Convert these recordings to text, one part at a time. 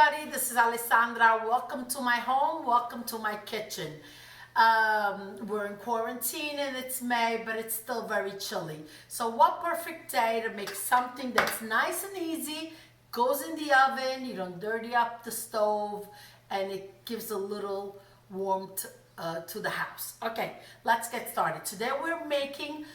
everybody, this is Alessandra. Welcome to my home, welcome to my kitchen. We're in quarantine and it's May, but it's still very chilly. So what perfect day to make something that's nice and easy, goes in the oven, you don't dirty up the stove, and it gives a little warmth to the house. Okay, let's get started. Today we're making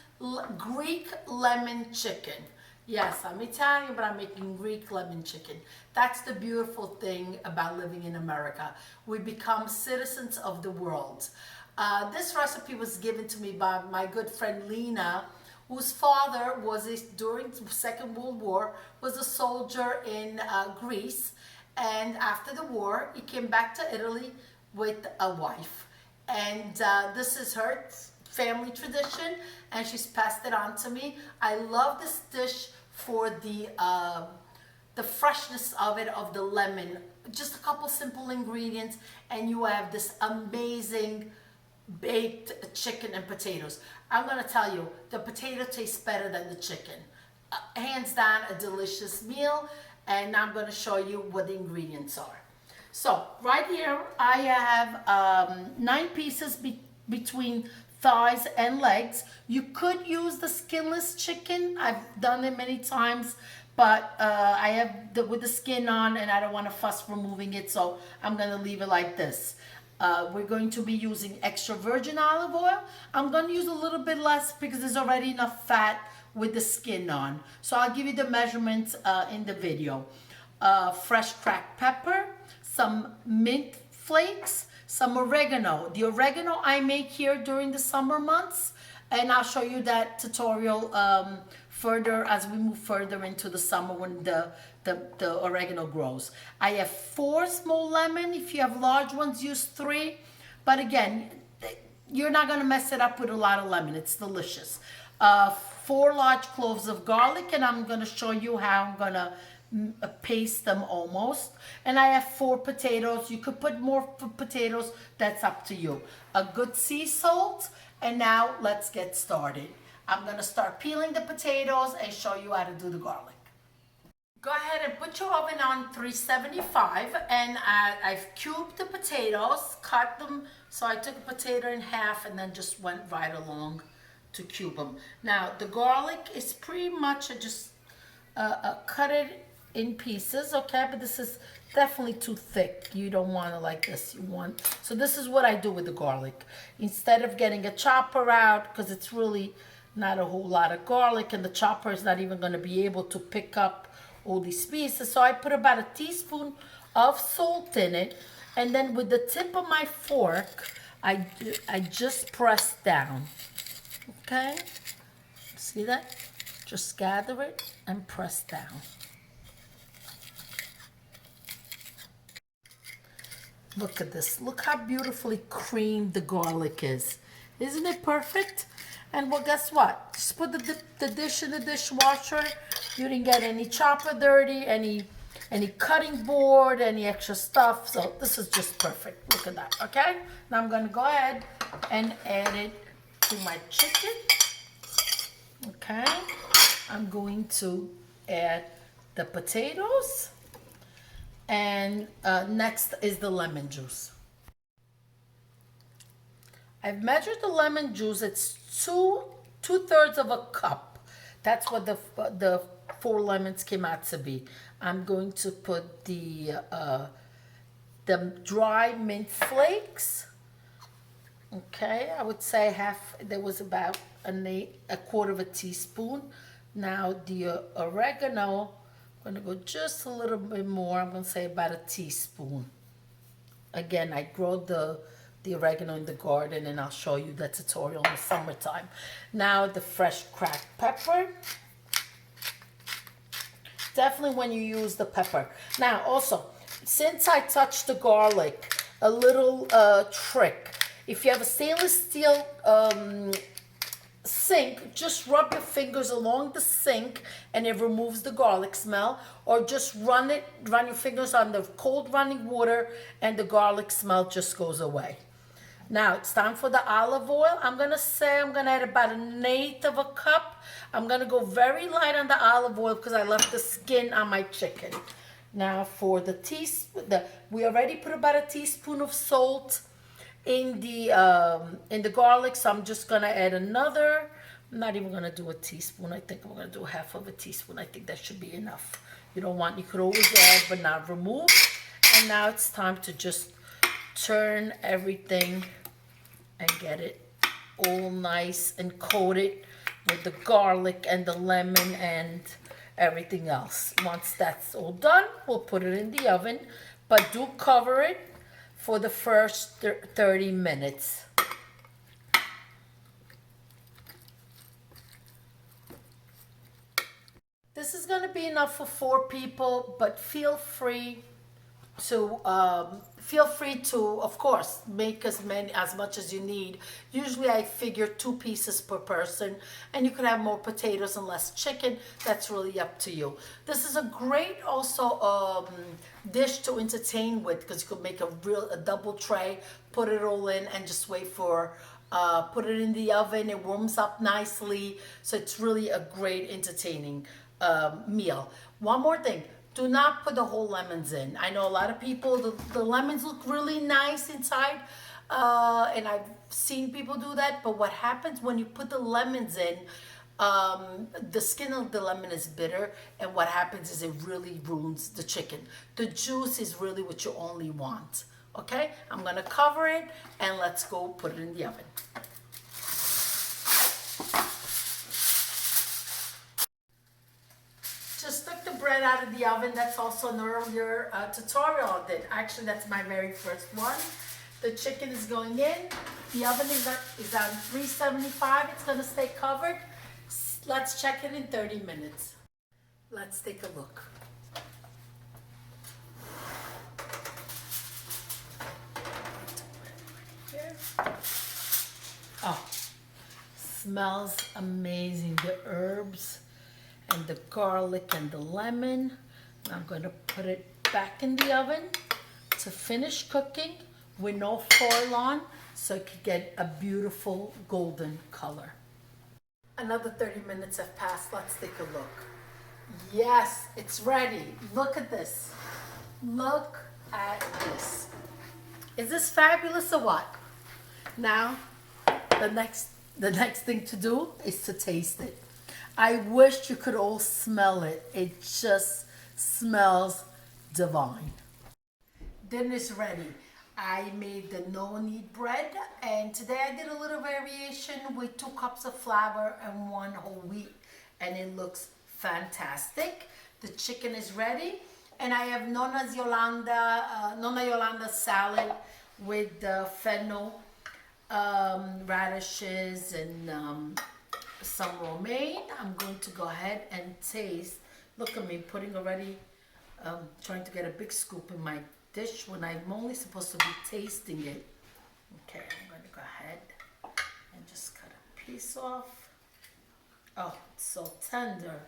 Greek lemon chicken. Yes, I'm Italian, but I'm making Greek lemon chicken. That's the beautiful thing about living in America. We become citizens of the world. This recipe was given to me by my good friend Lena, whose father was, during the Second World War, was a soldier in Greece. And after the war, he came back to Italy with a wife. And this is her family tradition, and she's passed it on to me. I love this dish for the freshness of it, of the lemon. Just a couple simple ingredients, and you have this amazing baked chicken and potatoes. I'm gonna tell you, the potato tastes better than the chicken. Hands down, a delicious meal, and I'm gonna show you what the ingredients are. So right here, I have 9 pieces between thighs and legs. You could use the skinless chicken. I've done it many times, but I have with the skin on, and I don't want to fuss removing it, so I'm going to leave it like this. We're going to be using extra virgin olive oil. I'm going to use a little bit less because there's already enough fat with the skin on. So I'll give you the measurements in the video. Fresh cracked pepper, some mint flakes, some oregano. The oregano I make here during the summer months, and I'll show you that tutorial further as we move further into the summer when the oregano grows. I have 4 small lemon. If you have large ones, use 3. But again, you're not gonna mess it up with a lot of lemon. It's delicious. 4 large cloves of garlic, and I'm gonna show you how I'm gonna paste them almost. And I have 4 potatoes. You could put more potatoes, that's up to you. A good sea salt. And now let's get started. I'm gonna start peeling the potatoes and show you how to do the garlic. Go ahead and put your oven on 375, and I've cubed the potatoes, cut them. So I took a potato in half and then just went right along to cube them. Now the garlic is pretty much, I just cut it in pieces, okay? But this is definitely too thick. You don't want it like this. You want, so this is what I do with the garlic. Instead of getting a chopper out, because it's really not a whole lot of garlic, and the chopper is not even going to be able to pick up all these pieces. So I put about a teaspoon of salt in it, and then with the tip of my fork, I just press down. Okay? See that? Just gather it and press down. Look at this. Look how beautifully creamed the garlic is. Isn't it perfect? And well, guess what? Just put the dish in the dishwasher. You didn't get any chopper dirty, any cutting board, any extra stuff. So this is just perfect. Look at that, okay? Now I'm gonna go ahead and add it to my chicken. Okay? I'm going to add the potatoes. And next is the lemon juice. I've measured the lemon juice. It's 2/3 of a cup. That's what the 4 lemons came out to be. I'm going to put the dry mint flakes. Okay, I would say there was about a quarter of a teaspoon. Now the oregano, I'm going to go just a little bit more. I'm going to say about a teaspoon. Again, I grow the oregano in the garden, and I'll show you that tutorial in the summertime. Now the fresh cracked pepper. Definitely when you use the pepper. Now also, since I touched the garlic, a little trick. If you have a stainless steel sink, just rub your fingers along the sink and it removes the garlic smell, or just run your fingers on the cold running water and the garlic smell just goes away. Now it's time for the olive oil. I'm gonna add about 1/8 of a cup. I'm gonna go very light on the olive oil because I left the skin on my chicken. Now for the teaspoon, we already put about a teaspoon of salt in the garlic, so I'm just gonna add another. I'm not even gonna do a teaspoon. I think I'm gonna do half of a teaspoon. I think that should be enough. You could always add but not remove. And now it's time to just turn everything and get it all nice and coated with the garlic and the lemon and everything else. Once that's all done, we'll put it in the oven, but do cover it for the first 30 minutes. This is going to be enough for 4 people, but feel free to of course make as much as you need. Usually I figure 2 pieces per person, and you could have more potatoes and less chicken. That's really up to you. This is a great also dish to entertain with, because you could make a double tray, put it all in, and just wait for put it in the oven. It warms up nicely, so it's really a great entertaining meal. One more thing, do not put the whole lemons in. I know a lot of people, the lemons look really nice inside, and I've seen people do that, but what happens when you put the lemons in, the skin of the lemon is bitter, and what happens is it really ruins the chicken. The juice is really what you only want. Okay, I'm gonna cover it, and let's go put it in the oven. Just took the bread out of the oven. That's also an earlier tutorial I did. Actually, that's my very first one. The chicken is going in. The oven is on 375. It's going to stay covered. Let's check it in 30 minutes. Let's take a look. Here. Oh, smells amazing. The herbs and the garlic and the lemon. I'm going to put it back in the oven to finish cooking with no foil on, so it can get a beautiful golden color. Another 30 minutes have passed. Let's take a look. Yes, it's ready. Look at this. Look at this. Is this fabulous or what? Now, the next thing to do is to taste it. I wish you could all smell it. It just smells divine. Dinner is ready. I made the no-knead bread, and today I did a little variation with 2 cups of flour and 1 whole wheat, and it looks fantastic. The chicken is ready, and I have Nonna Yolanda salad with fennel, radishes, and some romaine. I'm going to go ahead and taste. Look at me putting already, trying to get a big scoop in my dish when I'm only supposed to be tasting it. Okay, I'm going to go ahead and just cut a piece off. Oh, it's so tender.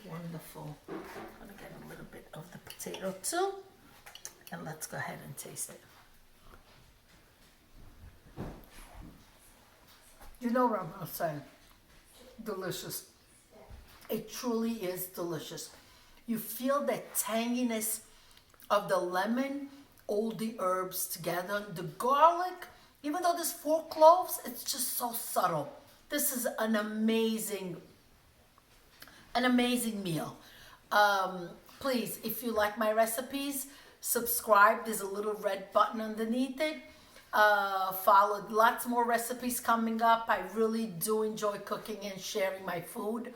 Wonderful. I'm going to get a little bit of the potato too. And let's go ahead and taste it. You know what I'm going to say. Delicious. It truly is delicious. You feel that tanginess of the lemon, all the herbs together, the garlic. Even though there's 4 cloves, it's just so subtle. This is an amazing meal. Please, if you like my recipes, subscribe. There's a little red button underneath it. Follow lots more recipes coming up. I really do enjoy cooking and sharing my food.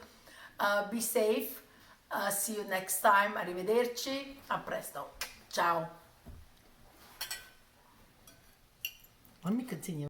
Be safe. See you next time. Arrivederci. A presto. Ciao. Let me continue.